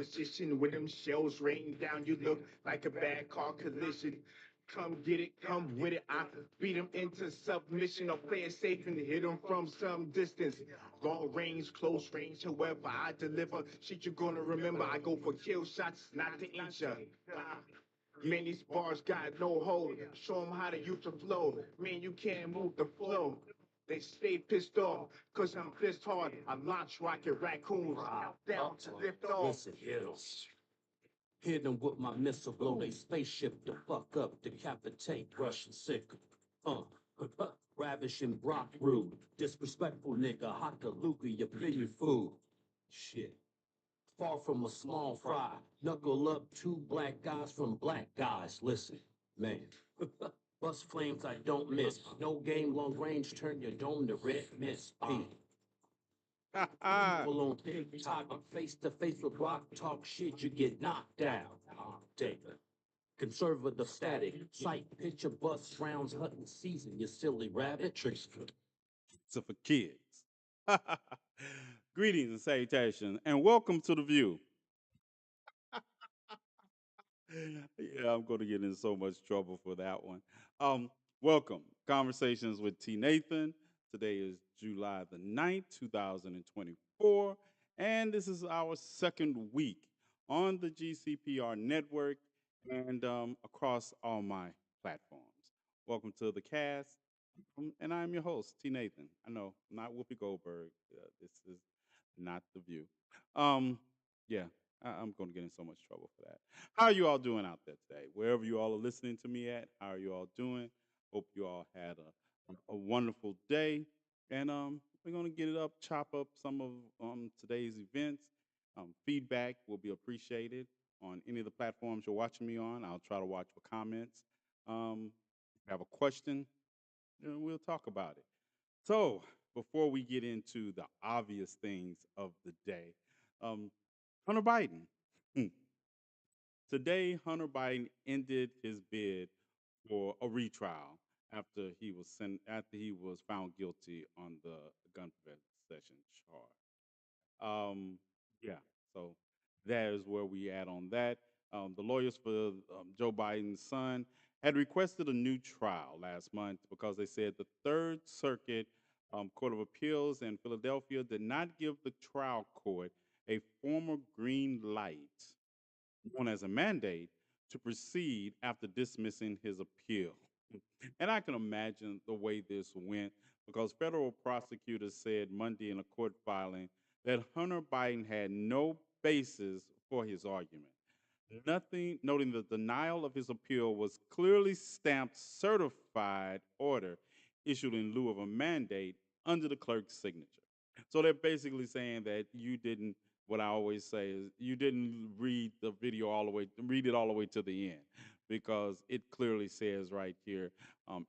position. When them shells rain down, you look like a bad car collision. Come get it, come with it. I beat them into submission or play it safe and hit them from some distance. Long range, close range, however I deliver. Shit, you're gonna remember. I go for kill shots, not to injure. Man, these bars got no hold. Show them how to use the flow. Man, you can't move the flow. They stay pissed off, cause I'm pissed hard. I launch rocket raccoons down to lift off. Listen, hit them with my missile, blow they spaceship the fuck up, decapitate Russian sick. Uh, ravishing Brock rude, disrespectful nigga, hakaluka, you opinion food. Shit. Far from a small fry, knuckle up two black guys from black guys. Listen, man. Bust flames I don't miss. No game long range, turn your dome to red mist. Full on TikTok, I'm face to face with rock, talk shit, you get knocked down. David. Conservative static, sight, picture, bus, rounds, hunting season, you silly rabbit. Tricks. So for kids. Greetings and salutations, and welcome to The View. Yeah, I'm going to get in so much trouble for that one. Welcome. Conversations with TNathan. Today is July the 9th, 2024, and this is our second week on the GCPR network and across all my platforms. Welcome to the cast, and I'm your host, TNathan. I know, not Whoopi Goldberg. This is not The View. Yeah, I'm going to get in so much trouble for that. How are you all doing out there today? Wherever you all are listening to me at, how are you all doing? Hope you all had a wonderful day. And we're going to get it up, chop up some of today's events. Feedback will be appreciated on any of the platforms you're watching me on. I'll try to watch for comments. If you have a question, we'll talk about it. So, before we get into the obvious things of the day, Hunter Biden. Hmm. Today, Hunter Biden ended his bid for a retrial after he was found guilty on the gun possession charge. Yeah, so that is where we at on that. The lawyers for Joe Biden's son had requested a new trial last month because they said the Third Circuit Court of Appeals in Philadelphia did not give the trial court a formal green light, known as a mandate, to proceed after dismissing his appeal. And I can imagine the way this went because federal prosecutors said Monday in a court filing that Hunter Biden had no basis for his argument. Nothing, noting the denial of his appeal was clearly stamped certified order issued in lieu of a mandate under the clerk's signature. So they're basically saying that you didn't, what I always say is you didn't read the video all the way, read it all the way to the end because it clearly says right here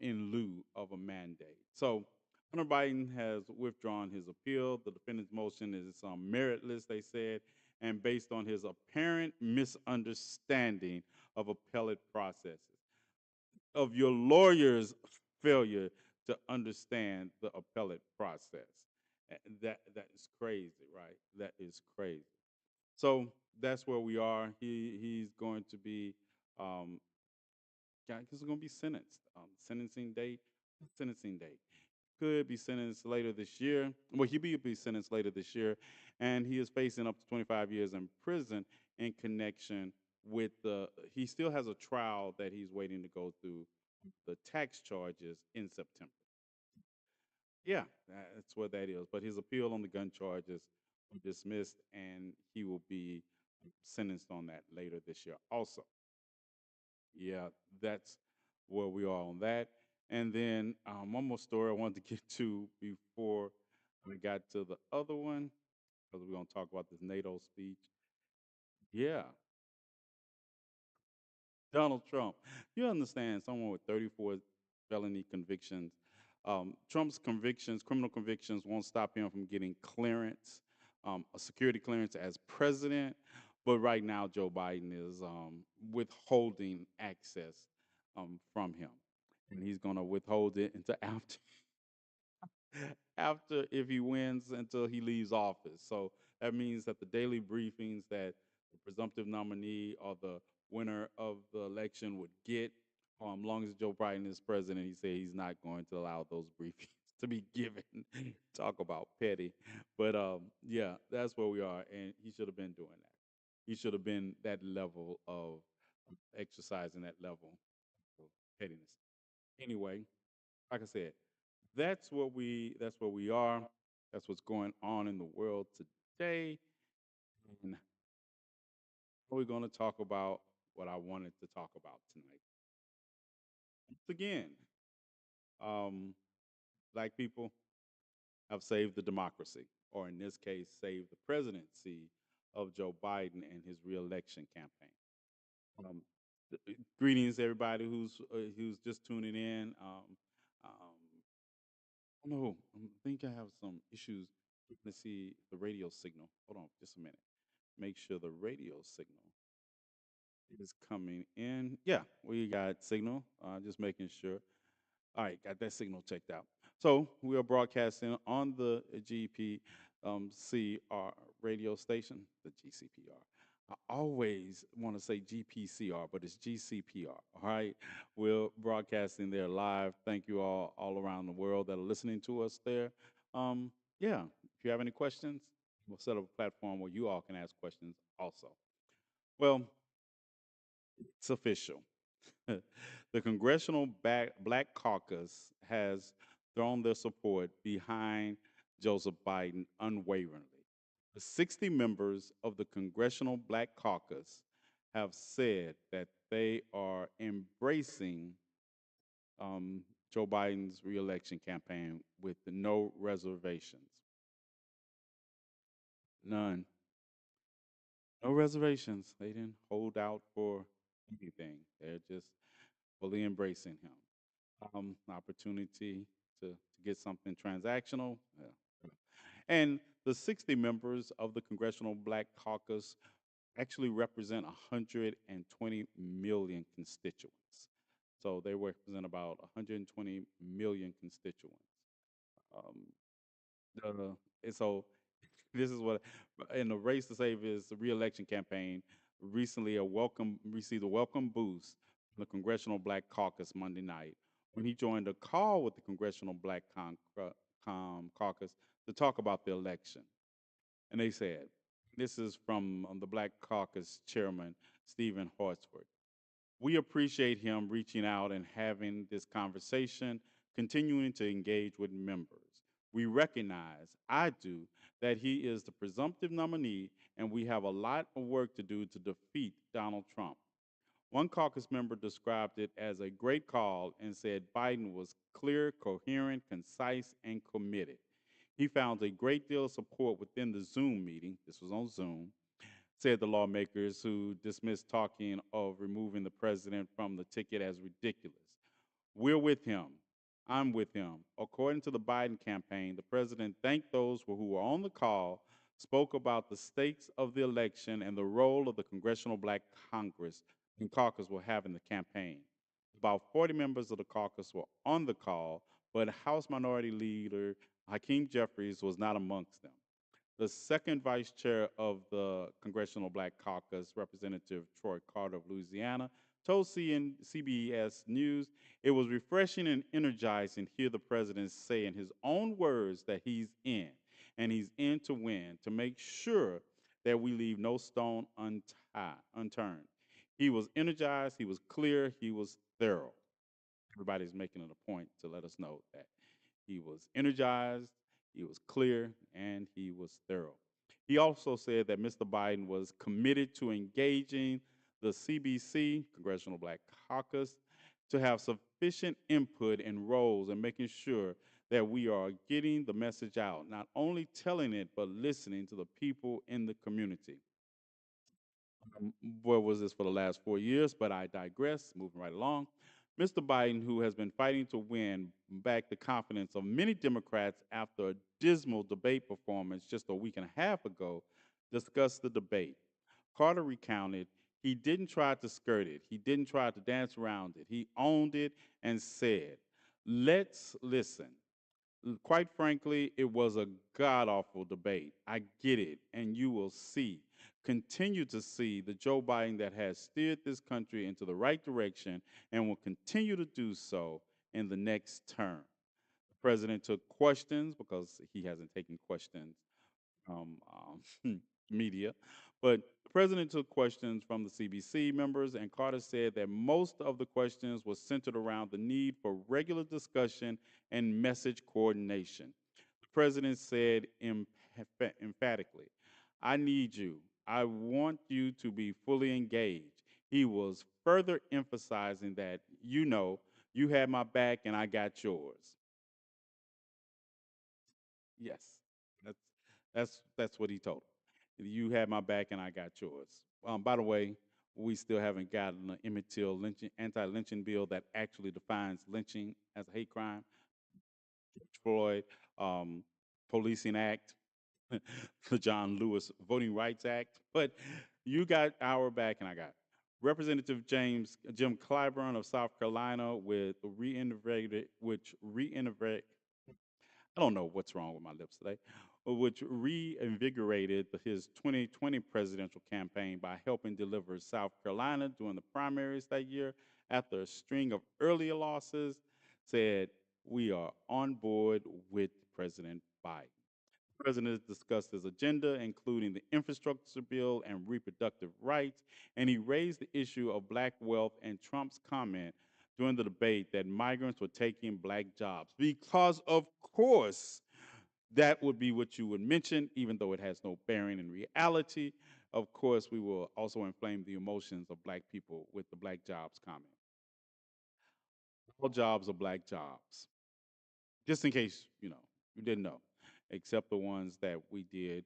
in lieu of a mandate. So Hunter Biden has withdrawn his appeal. The defendant's motion is meritless, they said, and based on his apparent misunderstanding of appellate processes, of your lawyer's failure to understand the appellate process. That is crazy, right? That is crazy. So that's where we are. He's going to be he's going to be sentenced. Sentencing date could be sentenced later this year. Well, he'll be sentenced later this year, and he is facing up to 25 years in prison in connection with the. He still has a trial that he's waiting to go through the tax charges in September. Yeah, that's what that is. But his appeal on the gun charges were dismissed, and he will be sentenced on that later this year. Also, yeah, that's where we are on that. And then one more story I wanted to get to before we got to the other one, because we're going to talk about this NATO speech. Yeah, Donald Trump. You understand, someone with 34 felony convictions. Trump's convictions, criminal convictions, won't stop him from getting clearance, a security clearance as president. But right now, Joe Biden is withholding access from him, and he's going to withhold it until after if he wins until he leaves office. So that means that the daily briefings that the presumptive nominee or the winner of the election would get. Long as Joe Biden is president, he said he's not going to allow those briefings to be given. Talk about petty. But yeah, that's where we are, and he should have been doing that. He should have been that level of exercising that level of pettiness. Anyway, like I said, that's where we are. That's what's going on in the world today. And we're going to talk about what I wanted to talk about tonight. Once again, um, black people have saved the democracy, or in this case, saved the presidency of Joe Biden and his reelection campaign. Um, Greetings, everybody who's just tuning in. Oh no, I think I have some issues. Let's see the radio signal. Hold on, just a minute. Make sure the radio signal is coming in. Yeah, we got signal. Just making sure. All right, got that signal checked out. So we are broadcasting on the GPCR radio station, the GCPR. I always want to say GPCR, but it's GCPR. All right, we're broadcasting there live. Thank you all around the world that are listening to us there. Yeah, if you have any questions, we'll set up a platform where you all can ask questions also. Well, it's official. The Black Caucus has thrown their support behind Joseph Biden unwaveringly. The 60 members of the Congressional Black Caucus have said that they are embracing Joe Biden's reelection campaign with no reservations. None. No reservations. They didn't hold out for anything. They're just fully embracing him. Opportunity to get something transactional. Yeah. And the 60 members of the Congressional Black Caucus actually represent 120 million constituents. So they represent about 120 million constituents. Um, and so this is what in the race to save his reelection campaign recently a welcome received a welcome boost from the Congressional Black Caucus Monday night when he joined a call with the Congressional Black Caucus to talk about the election. And they said, this is from the Black Caucus chairman, Stephen Horsford. We appreciate him reaching out and having this conversation, continuing to engage with members. We recognize, I do, that he is the presumptive nominee, and we have a lot of work to do to defeat Donald Trump. One caucus member described it as a great call and said Biden was clear, coherent, concise, and committed. He found a great deal of support within the Zoom meeting. This was on Zoom, said the lawmakers who dismissed talking of removing the president from the ticket as ridiculous. We're with him. I'm with him. According to the Biden campaign, the president thanked those who were on the call, spoke about the stakes of the election and the role of the Congressional Black Congress and caucus will have in the campaign. About 40 members of the caucus were on the call, but House Minority Leader Hakeem Jeffries was not amongst them. The second vice chair of the Congressional Black Caucus, Representative Troy Carter of Louisiana, told CBS News it was refreshing and energizing to hear the president say in his own words that he's in, and he's in to win, to make sure that we leave no stone unturned. He was energized, he was clear, he was thorough. Everybody's making it a point to let us know that he was energized, he was clear, and he was thorough. He also said that Mr. Biden was committed to engaging the CBC, Congressional Black Caucus, to have sufficient input and roles and making sure that we are getting the message out, not only telling it, but listening to the people in the community. Where was this for the last 4 years? But I digress, moving right along. Mr. Biden, who has been fighting to win back the confidence of many Democrats after a dismal debate performance just a week and a half ago, discussed the debate. Carter recounted he didn't try to skirt it, he didn't try to dance around it. He owned it and said, let's listen. Quite frankly, it was a god awful debate. I get it, and you will see. continue to see the Joe Biden that has steered this country into the right direction and will continue to do so in the next term. The president took questions because he hasn't taken questions from media, but the president took questions from the CBC members, and Carter said that most of the questions were centered around the need for regular discussion and message coordination. The president said emphatically, I need you. I want you to be fully engaged. He was further emphasizing that, you had my back and I got yours. Yes, that's that's what he told him. You had my back and I got yours. By the way, we still haven't gotten an Emmett Till anti-lynching bill that actually defines lynching as a hate crime. George Floyd, um, Policing Act, the John Lewis Voting Rights Act. But you got our back and I got. Representative Jim Clyburn of South Carolina which reinvigorated I don't know what's wrong with my lips today, which reinvigorated his 2020 presidential campaign by helping deliver South Carolina during the primaries that year after a string of earlier losses, said, we are on board with President Biden. The president discussed his agenda, including the infrastructure bill and reproductive rights, and he raised the issue of black wealth and Trump's comment during the debate that migrants were taking black jobs. Because, of course, that would be what you would mention, even though it has no bearing in reality. Of course, we will also inflame the emotions of black people with the black jobs comment. All jobs are black jobs, just in case you didn't know, except the ones that we did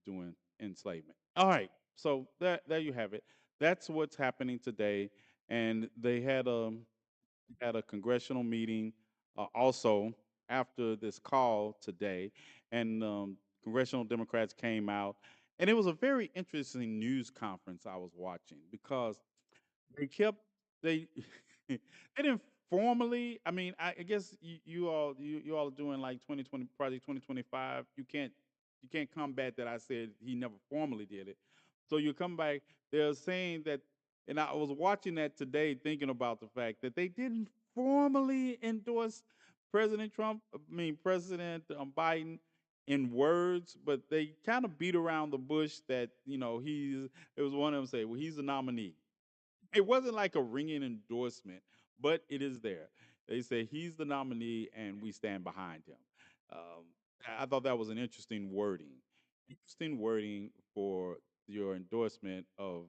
during enslavement. All right, so there you have it. That's what's happening today, and they had a congressional meeting also after this call today, and congressional Democrats came out, and it was a very interesting news conference I was watching because they kept they they didn't formally. I mean, I guess you all are doing like 2020 Project 2025. You can't combat that. I said he never formally did it. So you come back. They're saying that, and I was watching that today, thinking about the fact that they didn't formally endorse President Trump. I mean President Biden in words, but they kind of beat around the bush that he's. It was one of them say, well, he's the nominee. It wasn't like a ringing endorsement, but it is there. They say he's the nominee and we stand behind him. Um, I thought that was an interesting wording. Interesting wording for your endorsement of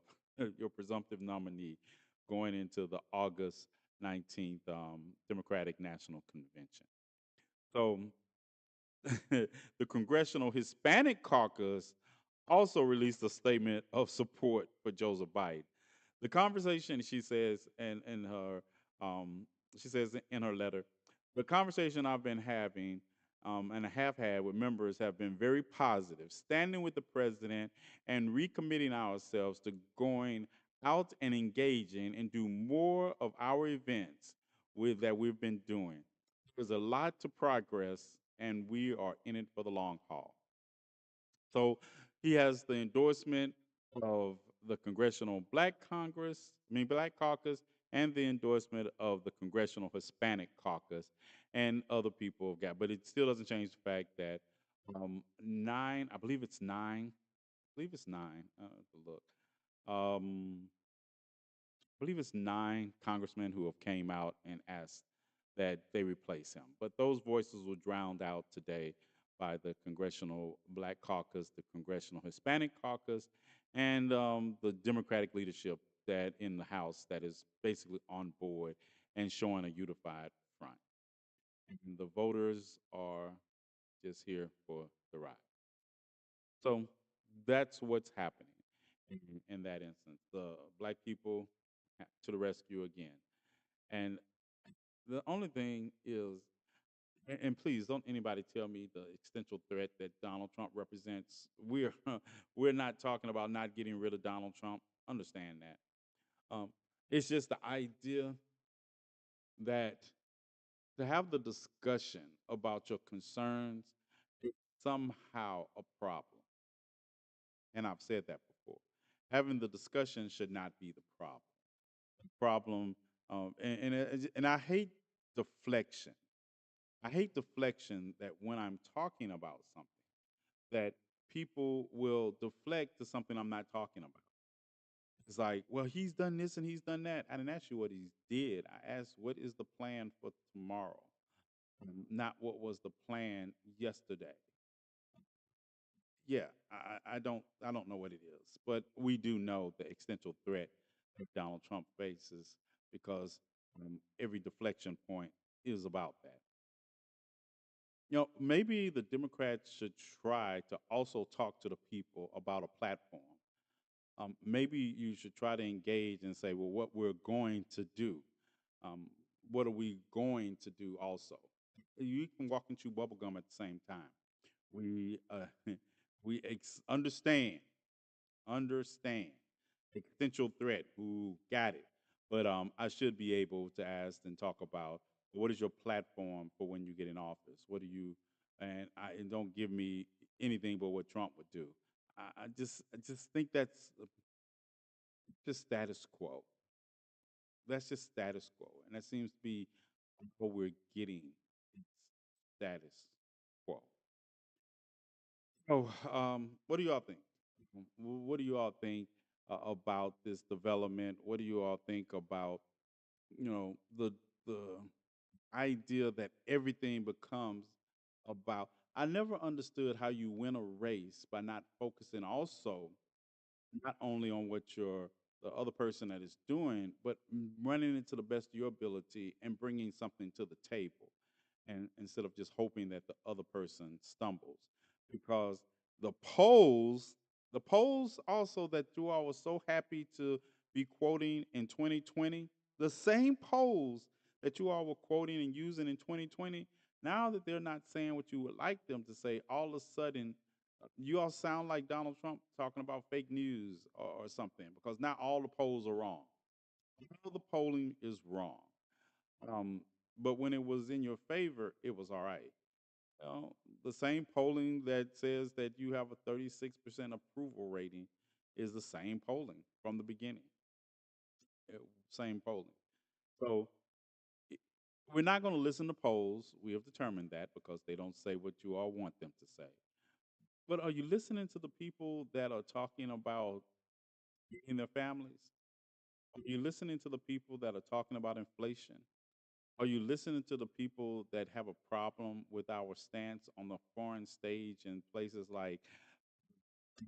your presumptive nominee going into the August 19th Democratic National Convention. So the Congressional Hispanic Caucus also released a statement of support for Joseph Biden. The conversation, she says, in her, she says in her letter, the conversation I've been having and I have had with members have been very positive, standing with the president and recommitting ourselves to going out and engaging and do more of our events that we've been doing. There's a lot to progress, and we are in it for the long haul. So he has the endorsement of the Congressional Black Caucus, and the endorsement of the Congressional Hispanic Caucus, and other people have got. But it still doesn't change the fact that nine, I believe it's nine, I believe it's nine. I have to look. I believe it's nine congressmen who have came out and asked that they replace him. But those voices were drowned out today by the Congressional Black Caucus, the Congressional Hispanic Caucus, and the Democratic leadership that in the House that is basically on board and showing a unified front. And the voters are just here for the ride. So that's what's happening in that instance. The black people to the rescue again. And the only thing is, and please don't anybody tell me the existential threat that Donald Trump represents. We're we're not talking about not getting rid of Donald Trump. Understand that. It's just the idea that to have the discussion about your concerns is somehow a problem. And I've said that before. Having the discussion should not be the problem. Problem, and I hate deflection. I hate deflection that when I'm talking about something, that people will deflect to something I'm not talking about. It's like, well, he's done this and he's done that. I didn't ask you what he did. I asked, what is the plan for tomorrow? Not what was the plan yesterday. Yeah, I don't know what it is, but we do know the existential threat that Donald Trump faces because every deflection point is about that. Maybe the Democrats should try to also talk to the people about a platform. Maybe you should try to engage and say, well, what we're going to do. Um, what are we going to do also? You can walk and chew bubblegum at the same time. We understand the potential threat. Who got it? But I should be able to ask and talk about what is your platform for when you get in office. What do you and don't give me anything but what Trump would do. I just think that's just status quo. That's just status quo, and that seems to be what we're getting. It's status quo. Oh, what do y'all think? What do you all think about this development? What do you all think about the idea that everything becomes about? I never understood how you win a race by not focusing also not only on what the other person that is doing, but running into the best of your ability and bringing something to the table, and instead of just hoping that the other person stumbles, because the polls, the polls also that you all were so happy to be quoting in 2020, the same polls that you all were quoting and using in 2020, now that they're not saying what you would like them to say, all of a sudden you all sound like Donald Trump talking about fake news or something because now all the polls are wrong. All the polling is wrong. Um, but when it was in your favor, it was all right. The same polling that says that you have a 36% approval rating is the same polling from the beginning. Same polling. So i- we're not going to listen to polls. We have determined that because they don't say what you all want them to say. But are you listening to the people that are talking about in their families? Are you listening to the people that are talking about inflation? Are you listening to the people that have a problem with our stance on the foreign stage in places like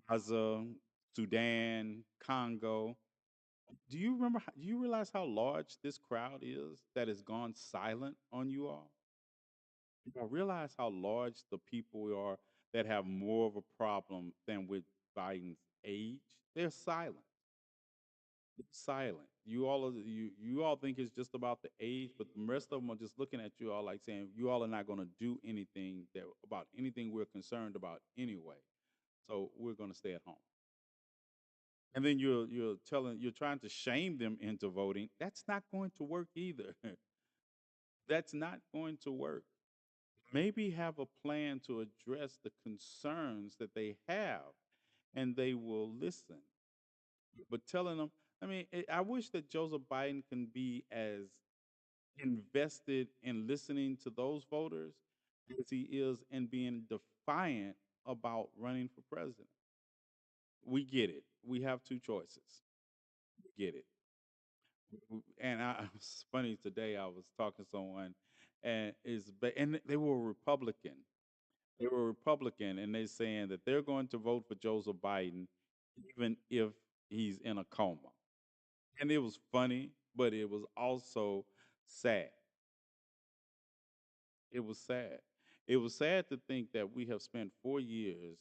Gaza, Sudan, Congo? Do you realize how large this crowd is that has gone silent on you all? I realize how large the people are that have more of a problem than with Biden's age. They're silent. You all think it's just about the age, but the rest of them are just looking at you all like saying you all are not going to do anything that about anything we're concerned about anyway. So we're going to stay at home. And then you're trying to shame them into voting. That's not going to work either. That's not going to work. Maybe have a plan to address the concerns that they have and they will listen. But telling them, I mean, I wish that Joseph Biden can be as invested in listening to those voters as he is in being defiant about running for president. We get it. We have two choices. We get it. And it's funny today. I was talking to someone, and they were Republican. They were Republican, and they're saying that they're going to vote for Joseph Biden, even if he's in a coma. And it was funny, but it was also sad. It was sad. It was sad to think that we have spent 4 years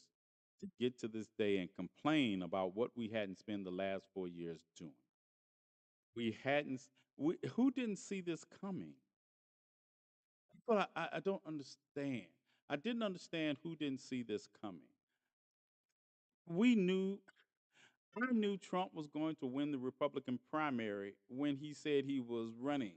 to get to this day and complain about what we hadn't spent the last 4 years doing. We hadn't. Who didn't see this coming? But I don't understand. I didn't understand who didn't see this coming. We knew. I knew Trump was going to win the Republican primary when he said he was running.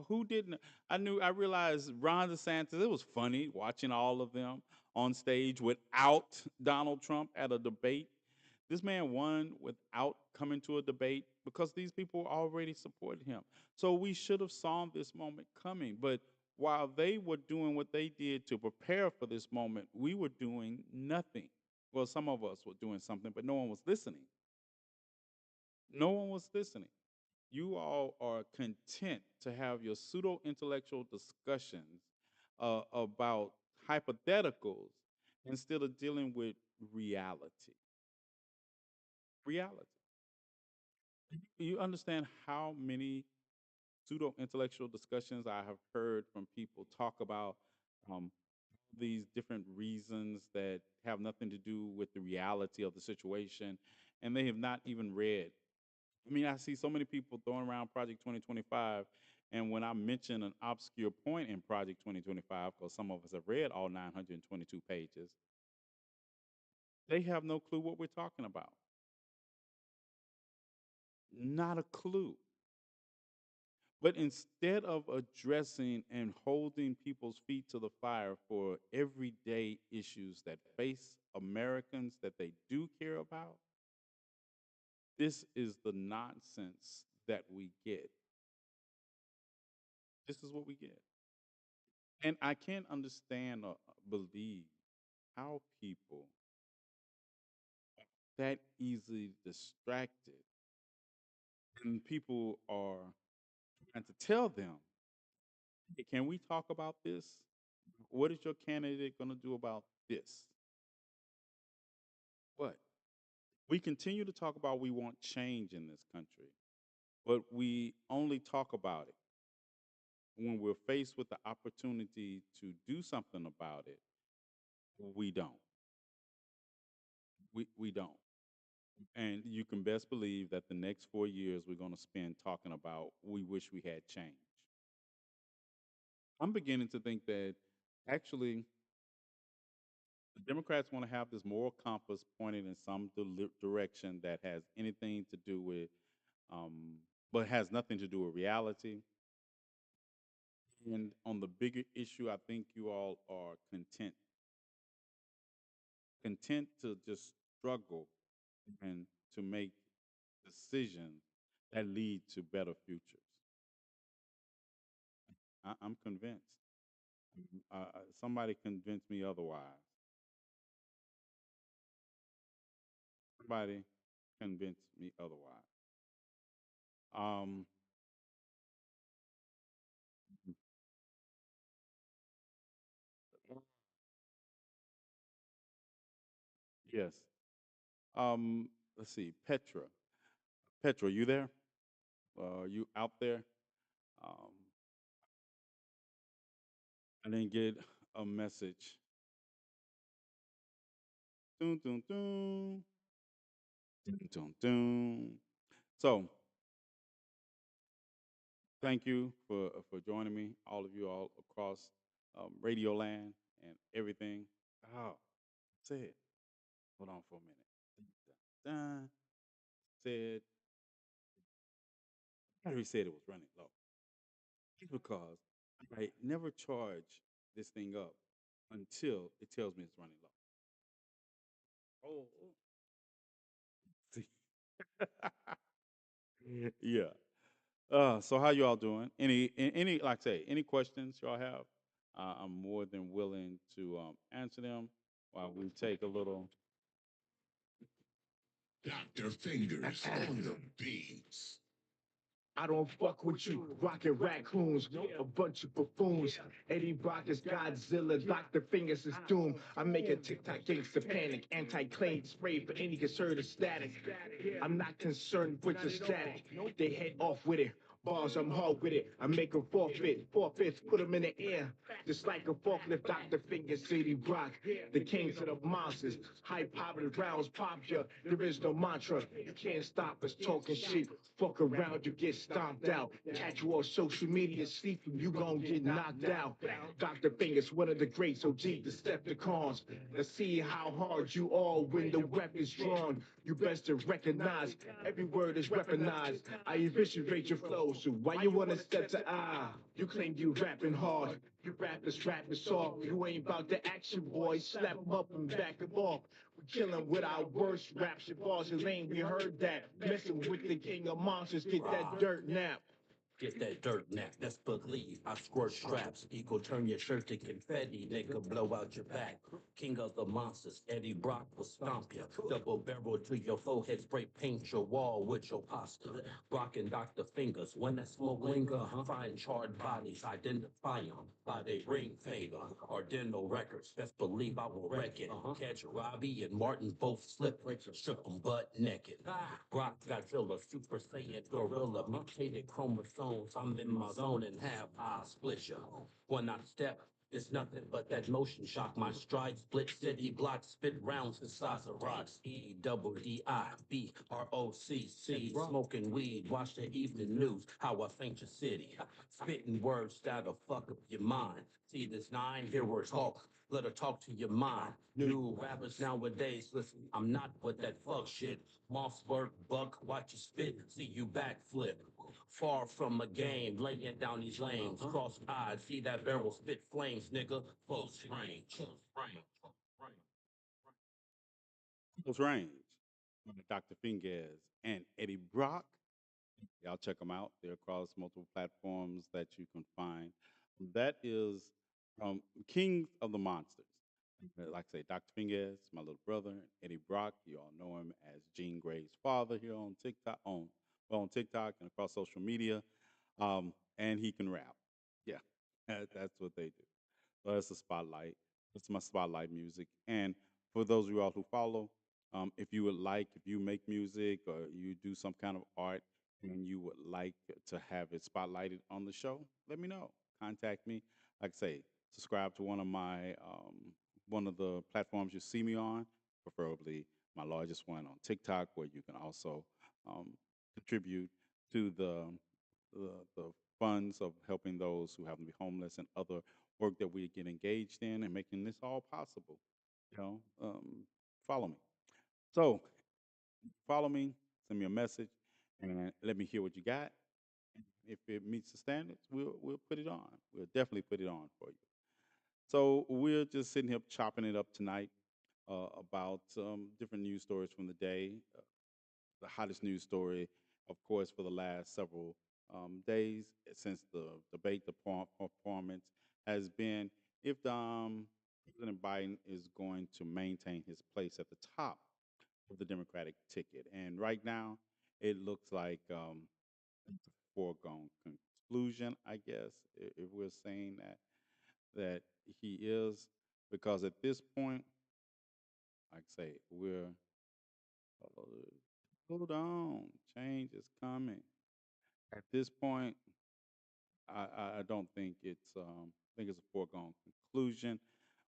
Who didn't? I realized Ron DeSantis. It was funny watching all of them. on stage without Donald Trump at a debate. This man won without coming to a debate because these people already supported him. So we should have saw this moment coming. But while they were doing what they did to prepare for this moment, we were doing nothing. Well, some of us were doing something, but no one was listening. No one was listening. You all are content to have your pseudo intellectual discussions about hypotheticals instead of dealing with reality. Reality. You understand how many pseudo intellectual discussions I have heard from people talk about um, these different reasons that have nothing to do with the reality of the situation, and they have not even read. I mean, I see so many people throwing around Project 2025, and when I mention an obscure point in Project 2025, because some of us have read all 922 pages, they have no clue what we're talking about. Not a clue. But instead of addressing and holding people's feet to the fire for everyday issues that face Americans that they do care about, this is the nonsense that we get. This is what we get. And I can't understand or believe how people that easily distracted and people are trying to tell them, hey, can we talk about this? What is your candidate going to do about this? What? We continue to talk about we want change in this country, but we only talk about it when we're faced with the opportunity to do something about it. We don't. We don't. And you can best believe that the next 4 years we're going to spend talking about we wish we had change. I'm beginning to think that actually the Democrats want to have this moral compass pointed in some direction that has anything to do with, um, but has nothing to do with reality. And on the bigger issue, I think you all are content to just struggle and to make decisions that lead to better futures. I'm convinced. Somebody convinced me otherwise. Somebody convinced me otherwise. Um, yes. Let's see. Petra, you there? You out there? Um, I didn't get a message. Dun, dun, dun. Dun, dun, dun. So, thank you for joining me, all of you all across Radio Land and everything. Oh, said, hold on for a minute. Dun, dun, dun. Said, battery said it was running low. It's because I never charge this thing up until it tells me it's running low. Oh, see. Yeah. So how you all doing? Any like I say, any questions y'all have? I'm more than willing to answer them while we take a little. Dr. Fingers on the beats. I don't fuck with you, rockin' raccoons, a bunch of buffoons. Eddie Brock is Godzilla, Dr. Fingers is Doom. I make a TikTok gangster panic, anti-claim spray for any concern of static. I'm not concerned with the static, they head off with it. Bars, I'm hard with it. I make them forfeit. Forfeits, put them in the air. Just like a forklift, Dr. Fingers, City Rock. The kings of the monsters. High powered rounds pop ya. There is no mantra. You can't stop us talking shit. Fuck around, you get stomped out. Catch you on social media sleeping, you gon' get knocked out. Dr. Fingers, one of the greats, OG Decepticons. Let's see how hard you all when the weapon's drawn. You best to recognize every word is weaponized. I eviscerate your flows. closer. Why you wanna step to I? You claim you rapping hard. You rapping soft. You ain't about the action, boy. Slap 'em up and back 'em off. We killing with our worst raps. Your bars are lame, we heard that. Messing with the king of monsters, get that dirt nap. Get that dirt nap, that's believe. I squirt straps, equal turn your shirt to confetti, nigga, blow out your back. King of the monsters, Eddie Brock will stomp ya. Double barrel to your forehead, spray paint your wall with your pasta. Brock and Dr. Fingers, when that smoke linger, find charred bodies, identify them by their ring finger or dental records. Best believe I will wreck it. Catch Robbie and Martin both slip, strip them butt naked. Brock Godzilla, Super Saiyan Gorilla, mutated chromosomes. I'm in my zone and have I split ya. When I step, it's nothing but that motion shock. My stride split city blocks, spit rounds the size of rocks. EDDIBROCC, smoking weed, watch the evening news. How I faint your city, spitting words that'll fuck up your mind. See this nine, hear her talk. Let her talk to your mind. New rappers nowadays, listen, I'm not with that fuck shit. Mossberg, buck, watch you spit, see you backflip. Far from a game, laying down these lanes. Cross eyes, see that barrel spit flames, nigga. Close range. Close range. Dr. Fingers and Eddie Brock. Y'all check them out. They're across multiple platforms that you can find. That is Kings of the Monsters. Like I say, Dr. Fingers, my little brother, Eddie Brock. You all know him as Jean Grey's father here on TikTok, on TikTok and across social media. And he can rap. Yeah, that's what they do. So that's the spotlight. That's my spotlight music. And for those of you all who follow, if you would like, if you make music or you do some kind of art and you would like to have it spotlighted on the show, let me know. Contact me. Like I say, subscribe to one of the platforms you see me on, preferably my largest one on TikTok, where you can also um, contribute to the funds of helping those who happen to be homeless and other work that we get engaged in and making this all possible. You know, follow me. So follow me, send me a message, and let me hear what you got. If it meets the standards, we'll put it on. We'll definitely put it on for you. So we're just sitting here chopping it up tonight about different news stories from the day. The hottest news story, of course, for the last several days since the debate, the performance has been if President Biden is going to maintain his place at the top of the Democratic ticket. And right now, it looks like it's a foregone conclusion, I guess, if we're saying that he is, because at this point, like I say, we're hold on, change is coming. At this point, I don't think I think it's a foregone conclusion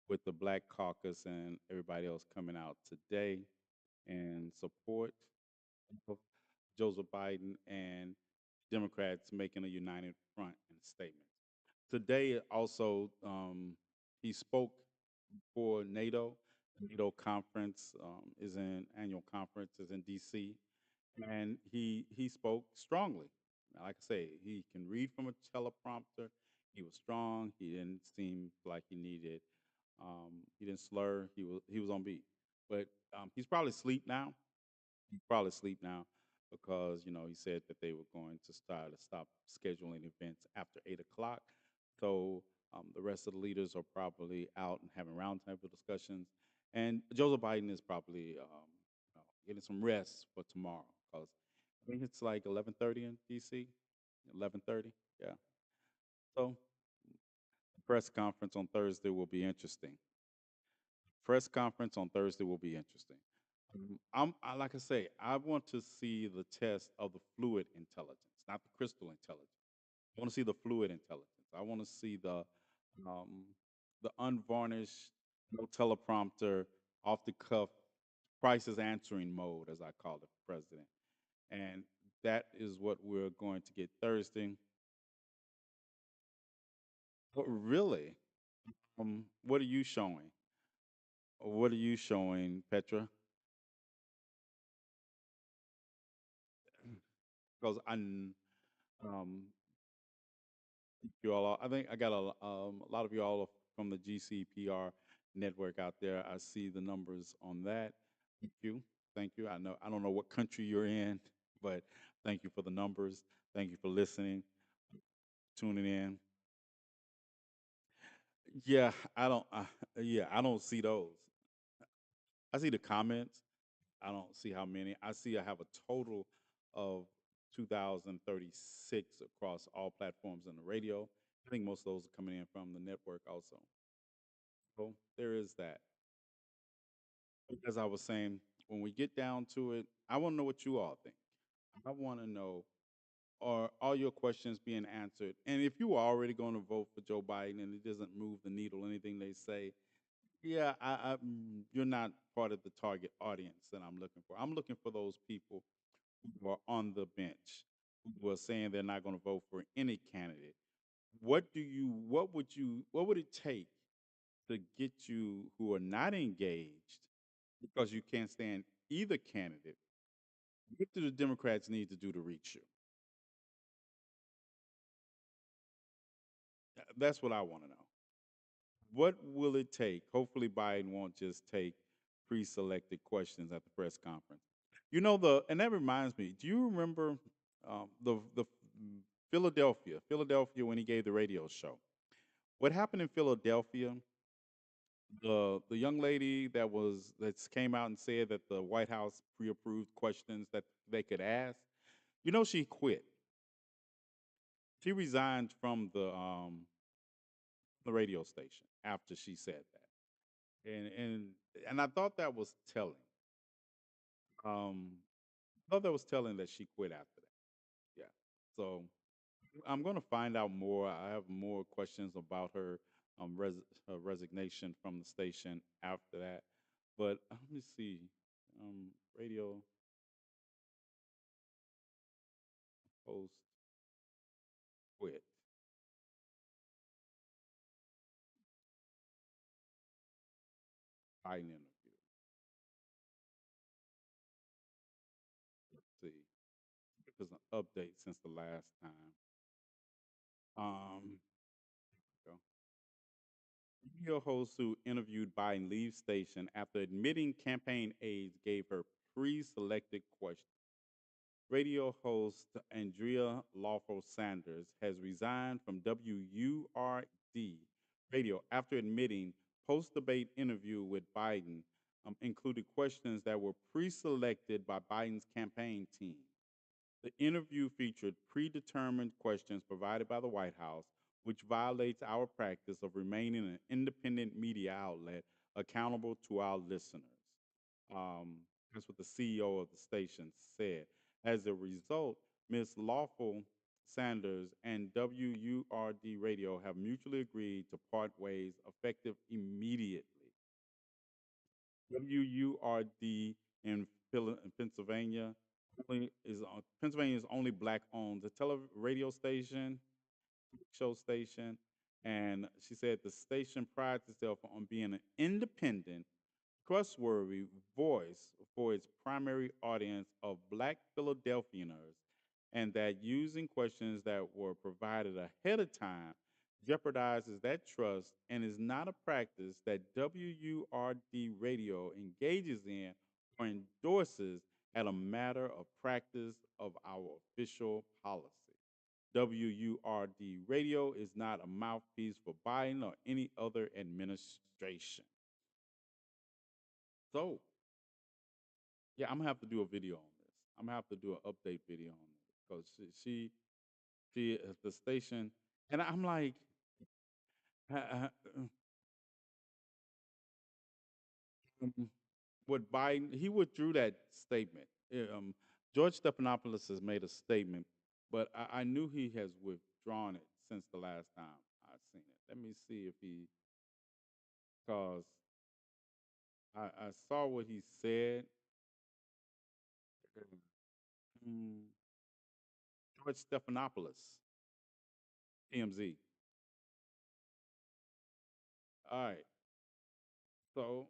with the Black Caucus and everybody else coming out today in support of Joseph Biden and Democrats making a united front and statement. Today, also, he spoke for NATO. The NATO conference is in annual conference is in D.C. and he spoke strongly. Like I say, he can read from a teleprompter. He was strong. He didn't seem like he needed. He didn't slur. He was on beat. But he's probably asleep now. He's probably asleep now because he said that they were going to stop scheduling events after 8 o'clock. So the rest of the leaders are probably out and having roundtable discussions, and Joseph Biden is probably getting some rest for tomorrow because I think it's like 11:30 in DC. 11:30, yeah. So the press conference on Thursday will be interesting. Press conference on Thursday will be interesting. Like I say, I want to see the test of the fluid intelligence, not the crystal intelligence. I want to see the fluid intelligence. I want to see um, the unvarnished, no teleprompter, off the cuff, crisis answering mode, as I call it, president. And that is what we're going to get Thursday. But really, what are you showing? What are you showing, Petra? Because Um, you all, I think I got a lot of you all from the GCPR network out there. I see the numbers on that. Thank you. Thank you. I don't know what country you're in, but thank you for the numbers. Thank you for listening, tuning in. Yeah, I don't see those. I see the comments. I don't see how many. I see I have a total of 2,036 across all platforms on the radio. I think most of those are coming in from the network also. So there is that. As I was saying, when we get down to it, I want to know what you all think. I want to know, are all your questions being answered? And if you are already going to vote for Joe Biden and it doesn't move the needle, anything they say, yeah, you're not part of the target audience that I'm looking for. I'm looking for those people who are on the bench who are saying they're not going to vote for any candidate. What would it take to get you who are not engaged because you can't stand either candidate? What do the Democrats need to do to reach you? That's what I want to know. What will it take? Hopefully, Biden won't just take pre-selected questions at the press conference. You know and that reminds me. Do you remember the Philadelphia when he gave the radio show? What happened in Philadelphia? The young lady that came out and said that the White House pre-approved questions that they could ask. You know, she quit. She resigned from the radio station after she said that, and I thought that was telling. Um, I thought that was telling that she quit after that. Yeah. So I'm going to find out more. I have more questions about her resignation from the station after that. But let me see. Radio host quit. Biden interview. Let's see. There's an update since the last time. Um, go. Radio host who interviewed Biden leaves station after admitting campaign aides gave her pre-selected questions. Radio host Andrea Lawful Sanders has resigned from WURD radio after admitting post-debate interview with Biden included questions that were pre-selected by Biden's campaign team. The interview featured predetermined questions provided by the White House, which violates our practice of remaining an independent media outlet accountable to our listeners. Um, that's what the CEO of the station said. As a result, Ms. Lawful Sanders and WURD Radio have mutually agreed to part ways effective immediately. WURD in Pennsylvania Pennsylvania's only black owned the radio station, show station, and she said the station prides itself on being an independent, trustworthy voice for its primary audience of black Philadelphians, and that using questions that were provided ahead of time jeopardizes that trust and is not a practice that WURD radio engages in or endorses as a matter of practice of our official policy. WURD radio is not a mouthpiece for Biden or any other administration. So, yeah, I'm gonna have to do a video on this. I'm gonna have to do an update video on this because she at the station, and I'm like, uh, um, what Biden he withdrew that statement. George Stephanopoulos has made a statement, but I knew he has withdrawn it since the last time I've seen it. Let me see if he, because I saw what he said. Mm, George Stephanopoulos, TMZ. All right, so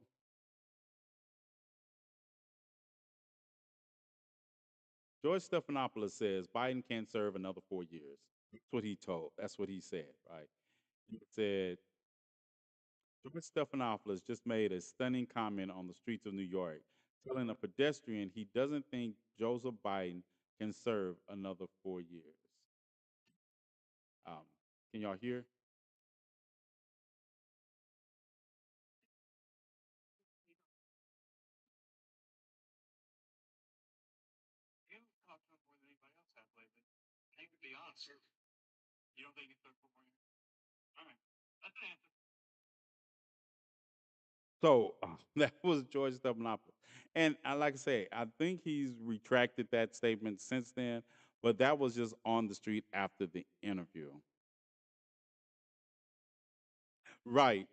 George Stephanopoulos says Biden can't serve another 4 years. That's what he told. That's what he said, right? He said George Stephanopoulos just made a stunning comment on the streets of New York, telling a pedestrian he doesn't think Joseph Biden can serve another 4 years. Um, can y'all hear? So that was George Stephanopoulos. And like I say, I think he's retracted that statement since then, but that was just on the street after the interview. Right.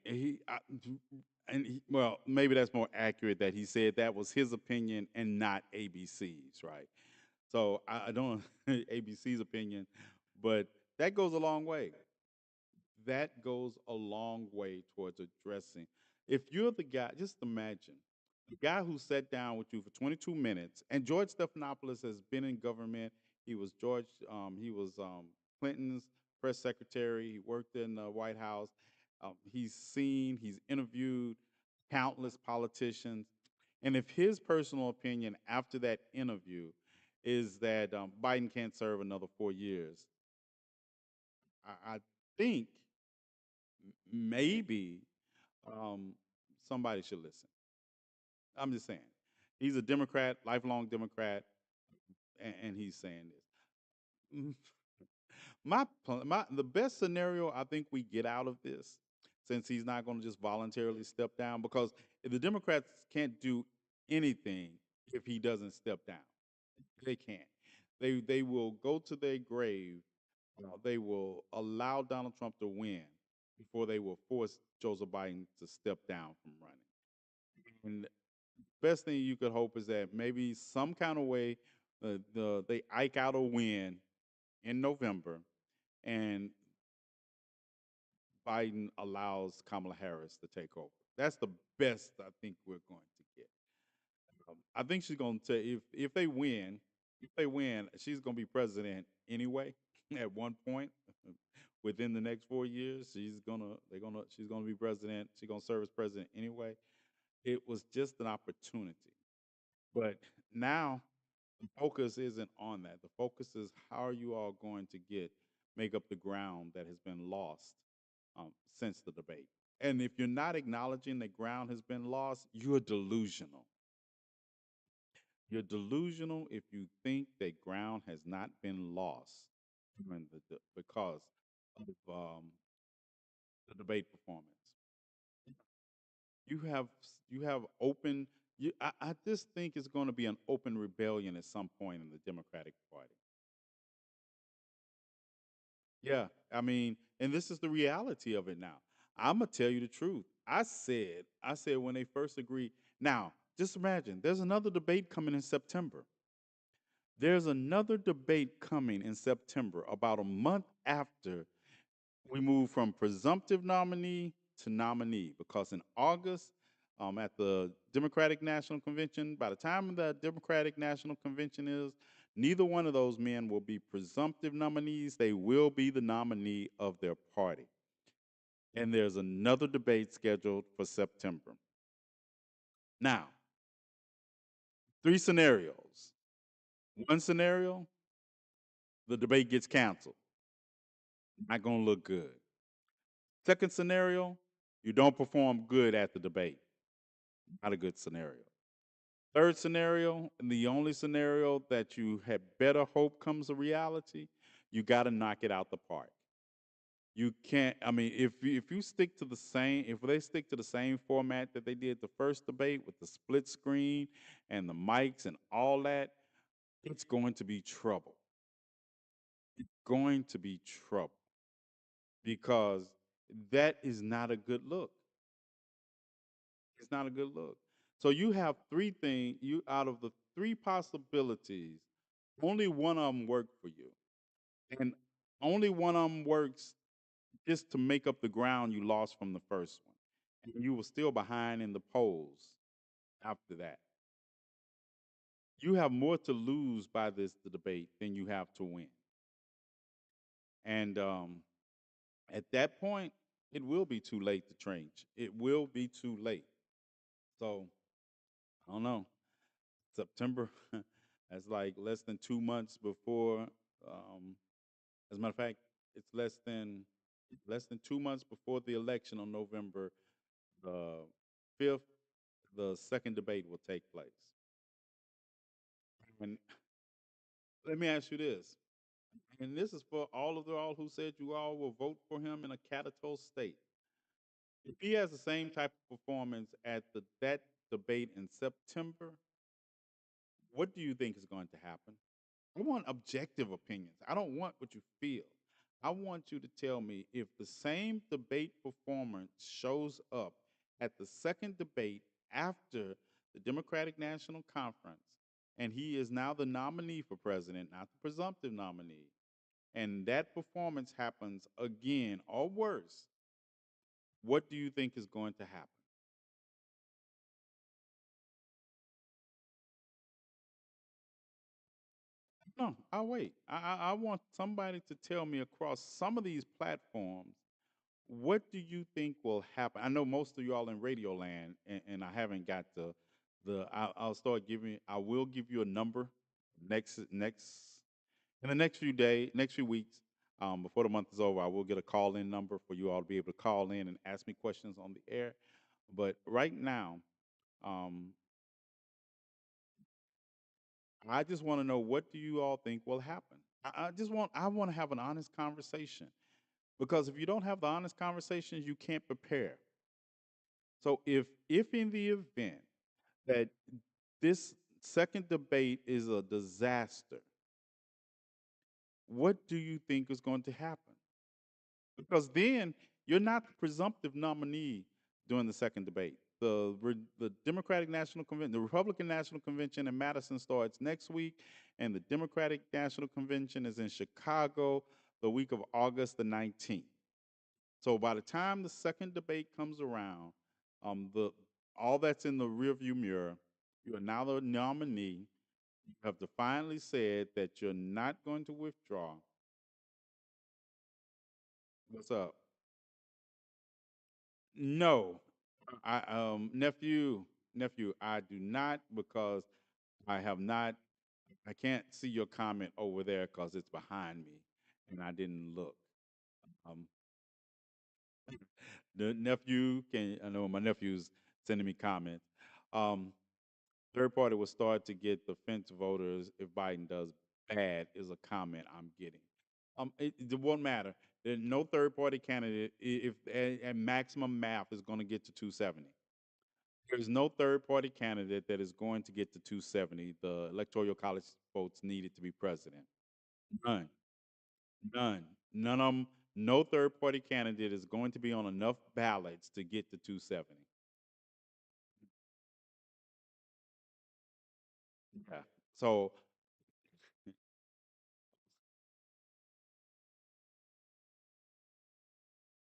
Well, maybe that's more accurate that he said that was his opinion and not ABC's, right? So I don't ABC's opinion, but that goes a long way. That goes a long way towards addressing. If you're the guy, just imagine the guy who sat down with you for 22 minutes, and George Stephanopoulos has been in government. He was Clinton's press secretary. He worked in the White House. He's interviewed countless politicians. And if his personal opinion after that interview is that Biden can't serve another 4 years, I think maybe um, somebody should listen. I'm just saying. He's a Democrat, lifelong Democrat, and he's saying this. The best scenario I think we get out of this, since he's not going to just voluntarily step down, because the Democrats can't do anything if he doesn't step down. They can't. They will go to their grave. They will allow Donald Trump to win before they will force Joseph Biden to step down from running. And best thing you could hope is that maybe some kind of way they ike out a win in November, and Biden allows Kamala Harris to take over. That's the best I think we're going to get. I think she's going to if they win, she's going to be president anyway. At one point, within the next 4 years, she's gonna be president. She's gonna serve as president anyway. It was just an opportunity, but now the focus isn't on that. The focus is how are you all going to make up the ground that has been lost since the debate. And if you're not acknowledging that ground has been lost, you're delusional. You're delusional if you think that ground has not been lost because of the debate performance. You have you have open. I just think it's going to be an open rebellion at some point in the Democratic Party. Yeah, I mean, and this is the reality of it now. I'm gonna tell you the truth. I said when they first agreed. Now, just imagine, there's another debate coming in September. There's another debate coming in September, about a month after we move from presumptive nominee to nominee, because in August, at the Democratic National Convention, by the time the Democratic National Convention is, neither one of those men will be presumptive nominees. They will be the nominee of their party. And there's another debate scheduled for September. Now, three scenarios. One scenario, the debate gets canceled. Not going to look good. Second scenario, you don't perform good at the debate. Not a good scenario. Third scenario, and the only scenario that you had better hope comes a reality, you got to knock it out the park. You can't. I mean, if you stick to the same, if they stick to the same format that they did the first debate with the split screen and the mics and all that, it's going to be trouble. Going to be trouble because that is not a good look. It's not a good look. So you have three things. You out of the three possibilities, only one of them worked for you, and only one of them works just to make up the ground you lost from the first one. And you were still behind in the polls after that. you have more to lose by this debate than you have to win. And at that point, it will be too late to change. It will be too late. So I don't know. September, that's like less than 2 months before. As a matter of fact, it's less than 2 months before the election on November the 5th. The second debate will take place. And let me ask you this, and this is for all who said you all will vote for him in a comatose state. If he has the same type of performance at that debate in September, what do you think is going to happen? I want objective opinions. I don't want what you feel. I want you to tell me if the same debate performance shows up at the second debate after the Democratic National Conference, and he is now the nominee for president, not the presumptive nominee, and that performance happens again or worse, what do you think is going to happen? No, I'll wait. I want somebody to tell me across some of these platforms, what do you think will happen? I know most of y'all in radio land, and I haven't got I'll start giving. I will give you a number next in the next few weeks. Before the month is over, I will get a call in number for you all to be able to call in and ask me questions on the air. But right now, um, I just want to know, what do you all think will happen? I want to have an honest conversation, because if you don't have the honest conversations, you can't prepare. So if in the event that this second debate is a disaster, what do you think is going to happen? Because then you're not the presumptive nominee during the second debate. The Democratic National Convention, the Republican National Convention in Madison starts next week, and the Democratic National Convention is in Chicago the week of August the 19th. So by the time the second debate comes around, the all that's in the rearview mirror. You are now the nominee. You have defiantly said that you're not going to withdraw. What's up? No, nephew, I do not, because I have not. I can't see your comment over there because it's behind me, and I didn't look. Um, the nephew can. I know my nephew's sending me comments. Um, Third party will start to get the fence voters if Biden does bad, is a comment I'm getting. It won't matter. There's no third party candidate, if at maximum math is going to get to 270. There's no third party candidate that is going to get to 270. The electoral college votes needed to be president. None. None. None of them. No third party candidate is going to be on enough ballots to get to 270. Yeah. So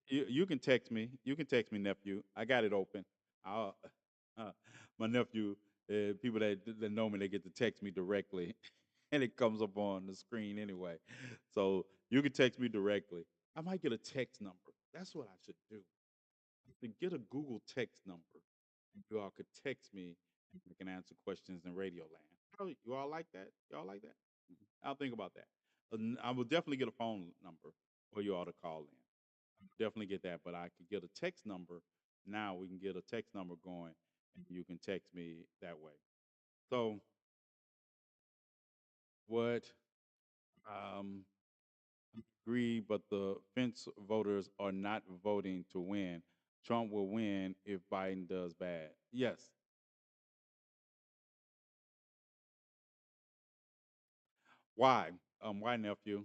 you can text me. You can text me, nephew. I got it open. I'll, my nephew, people that know me, they get to text me directly, and it comes up on the screen anyway. So you can text me directly. I might get a text number. That's what I should do. To get a Google text number, you all could text me, and we can answer questions in Radio Land. You all like that? Y'all like that? I'll think about that. I will definitely get a phone number for you all to call in. Definitely get that, but I could get a text number. Now we can get a text number going, and you can text me that way. So what? Um, agree, but the fence voters are not voting to win. Trump will win if Biden does bad. Yes. Why? Why, nephew?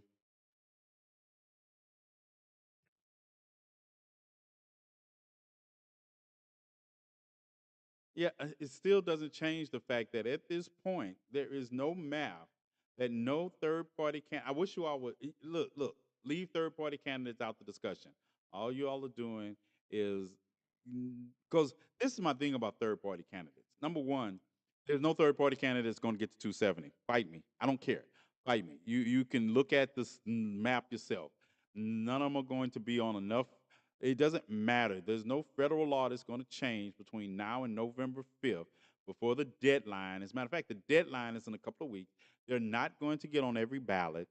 Yeah, it still doesn't change the fact that at this point there is no math that no third party can. I wish you all would look, leave third party candidates out the discussion. All you all are doing is, because this is my thing about third party candidates. Number one, There's no third party candidate that's going to get to 270. Fight me. I don't care. Fight me. You can look at this map yourself. None of them are going to be on enough. It doesn't matter. There's no federal law that's going to change between now and November 5th before the deadline. As a matter of fact, the deadline is in a couple of weeks. They're not going to get on every ballot.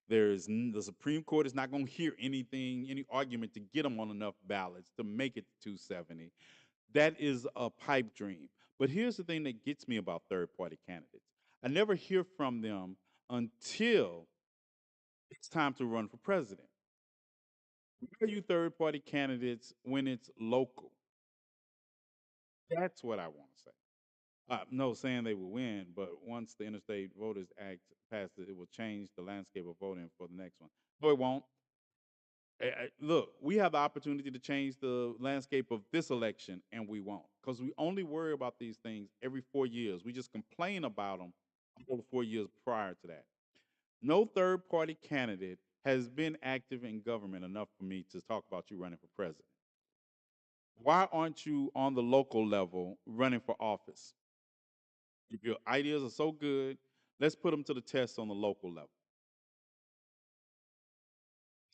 The Supreme Court is not going to hear anything, any argument to get them on enough ballots to make it to 270. That is a pipe dream. But here's the thing that gets me about third party candidates. I never hear from them until it's time to run for president. Where are you third party candidates when it's local? That's what I want to say. No saying they will win, but once the Interstate Voters Act passes, it will change the landscape of voting for the next one. No, it won't. Look, we have the opportunity to change the landscape of this election, and we won't, because we only worry about these things every 4 years. We just complain about them all the 4 years prior to that. No third party candidate has been active in government enough for me to talk about you running for president. Why aren't you on the local level running for office? If your ideas are so good, let's put them to the test on the local level.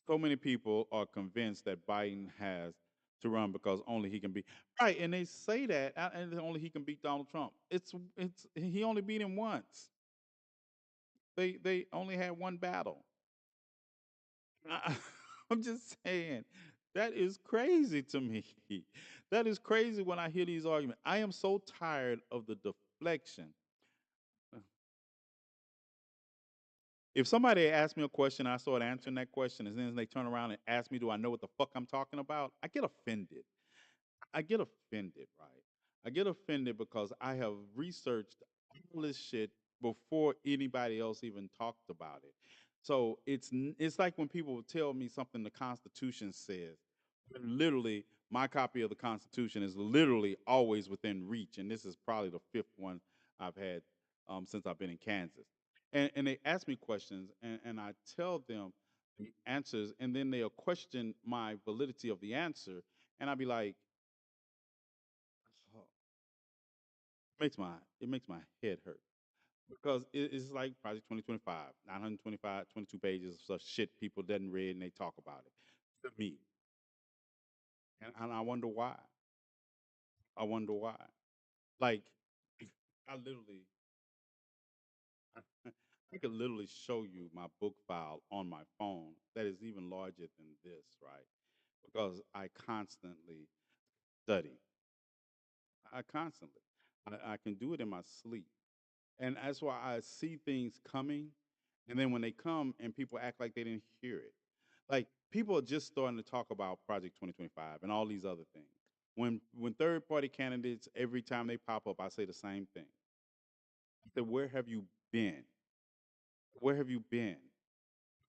So many people are convinced that Biden has to run because only he can beat right, and they say that and only he can beat Donald Trump. It's he only beat him once. They only had one battle. I, I'm just saying that is crazy to me. That is crazy when I hear these arguments. I am so tired of the deflection. If somebody asks me a question, I start answering that question, and then they turn around and ask me, "Do I know what the fuck I'm talking about?" I get offended. I get offended, right? I get offended because I have researched all this shit before anybody else even talked about it. So it's like when people tell me something the Constitution says. Literally, my copy of the Constitution is literally always within reach, and this is probably the fifth one I've had since I've been in Kansas. And they ask me questions, and I tell them the answers, and then they'll question my validity of the answer, and I'll be like, oh, it makes my head hurt because it's like Project 2025, 925, 22 pages of such shit people didn't read and they talk about it to me, and I wonder why. I wonder why. Like, I literally, I could literally show you my book file on my phone that is even larger than this, right? Because I constantly study. I constantly. I can do it in my sleep. And that's why I see things coming. And then when they come and people act like they didn't hear it. Like people are just starting to talk about Project 2025 and all these other things. When third party candidates, every time they pop up, I say the same thing. I said, where have you been? Where have you been?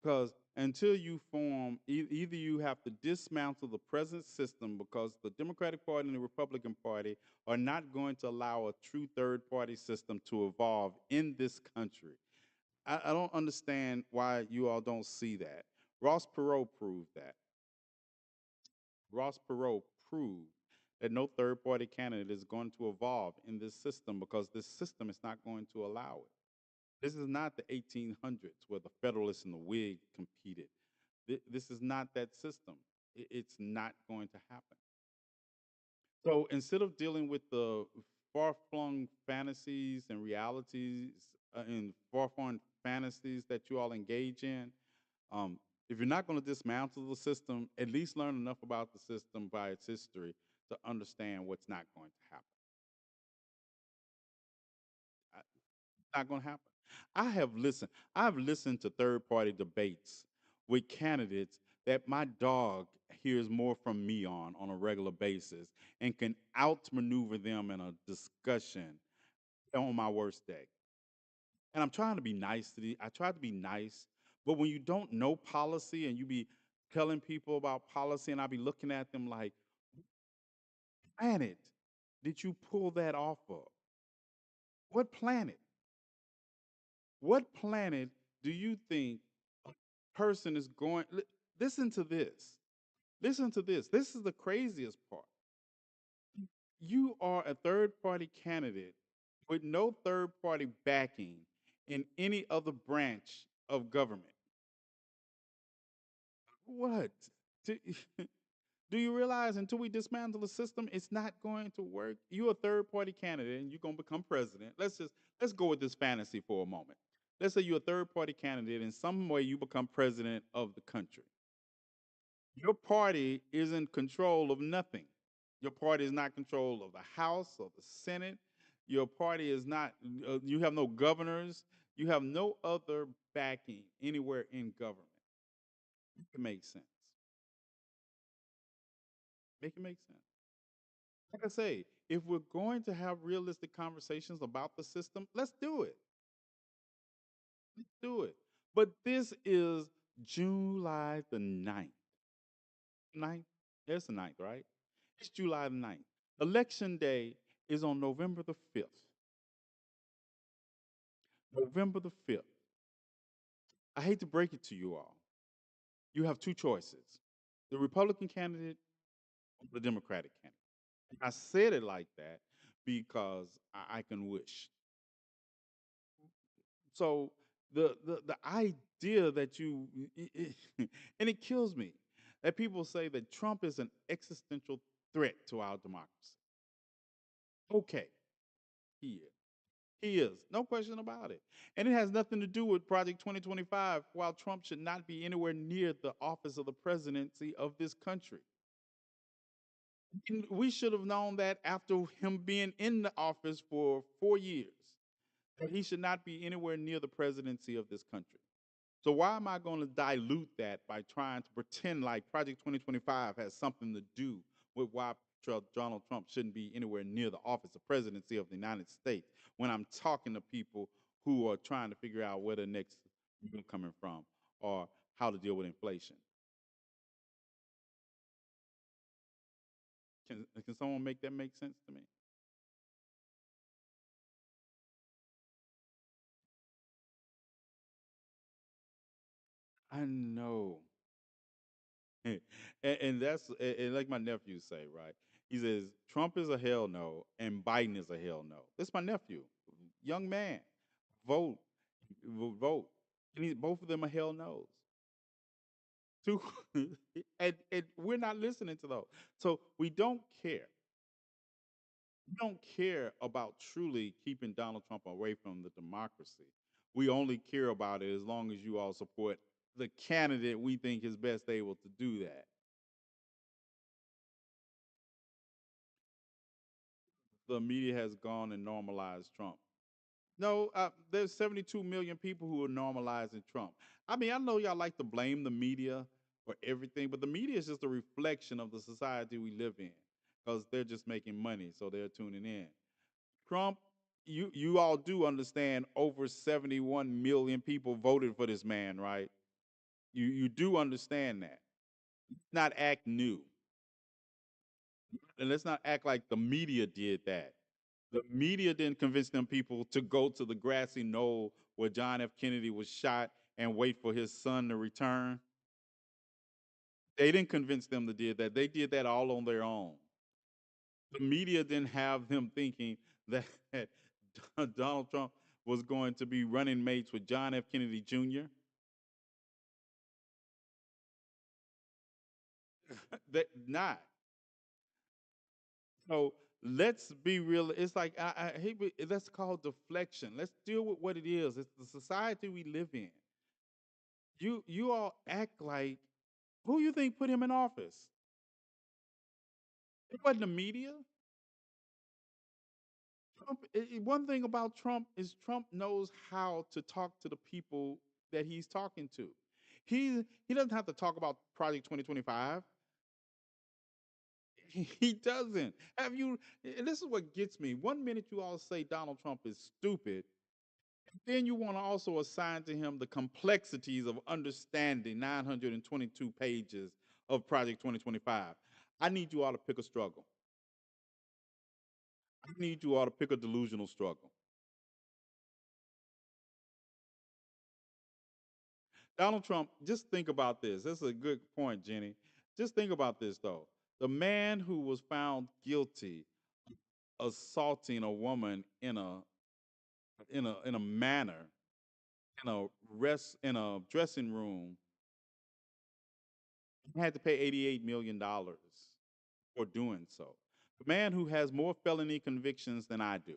Because until you form, either you have to dismantle the present system because the Democratic Party and the Republican Party are not going to allow a true third party system to evolve in this country. I don't understand why you all don't see that. Ross Perot proved that. Ross Perot proved that no third party candidate is going to evolve in this system because this system is not going to allow it. This is not the 1800s where the Federalists and the Whig competed. This is not that system. It's not going to happen. So instead of dealing with the far flung fantasies and realities and far flung fantasies that you all engage in, um, if you're not going to dismantle the system, at least learn enough about the system by its history to understand what's not going to happen. It's not going to happen. I've listened to third party debates with candidates that my dog hears more from me on a regular basis and can outmaneuver them in a discussion on my worst day. And I'm trying to be nice to I try to be nice, but when you don't know policy and you be telling people about policy and I be looking at them like, planet did you pull that off of? What planet? What planet do you think a person is going? Listen to this. Listen to this. This is the craziest part. You are a third party candidate with no third party backing in any other branch of government. What? Do, do you realize until we dismantle the system, it's not going to work? You're a third party candidate and you're going to become president. Let's go with this fantasy for a moment. Let's say you're a third party candidate in some way you become president of the country. Your party is in control of nothing. Your party is not control of the House or the Senate. Your party is not. You have no governors. You have no other backing anywhere in government. It makes sense. Make it make sense. Like I say, if we're going to have realistic conversations about the system, let's do it. Let's do it. But this is July the 9th. 9th? It's the 9th, right? It's July the 9th. Election day is on November the 5th. November the 5th. I hate to break it to you all. You have two choices, the Republican candidate or the Democratic candidate. I said it like that because I can wish. So the idea that and it kills me that people say that Trump is an existential threat to our democracy. Okay, he is. He is, no question about it. And it has nothing to do with Project 2025, while Trump should not be anywhere near the office of the presidency of this country. And we should have known that after him being in the office for 4 years, that he should not be anywhere near the presidency of this country. So why am I going to dilute that by trying to pretend like Project 2025 has something to do with why Donald Trump shouldn't be anywhere near the office of presidency of the United States when I'm talking to people who are trying to figure out where the next meal coming from or how to deal with inflation? Can someone make that make sense to me? I know. And that's and like my nephew say, right? He says Trump is a hell no and Biden is a hell no. That's my nephew, young man. Vote, vote. Both of them are hell no's. Two, and we're not listening to those. So we don't care. We don't care about truly keeping Donald Trump away from the democracy. We only care about it as long as you all support the candidate we think is best able to do that. The media has gone and normalized Trump. No, there's 72 million people who are normalizing Trump. I mean, I know y'all like to blame the media for everything, but the media is just a reflection of the society we live in because they're just making money, so they're tuning in. Trump, you all do understand over 71 million people voted for this man, right? You do understand that. Not act new. And let's not act like the media did that. The media didn't convince them people to go to the grassy knoll where John F. Kennedy was shot and wait for his son to return. They didn't convince them to do that. They did that all on their own. The media didn't have them thinking that Donald Trump was going to be running mates with John F. Kennedy Jr. That not. So let's be real. It's like I hate. That's called deflection. Let's deal with what it is. It's the society we live in. You all act like who you think put him in office? It wasn't the media. One thing about Trump is Trump knows how to talk to the people that he's talking to. He doesn't have to talk about Project 2025. He doesn't. Have you? And this is what gets me. One minute you all say Donald Trump is stupid, then you want to also assign to him the complexities of understanding 922 pages of Project 2025. I need you all to pick a struggle. I need you all to pick a delusional struggle. Donald Trump, just think about this. This is a good point, Jenny. Just think about this, though. The man who was found guilty assaulting a woman in a in a manner in a dressing room. I had to pay $88 million for doing so. The man who has more felony convictions than I do.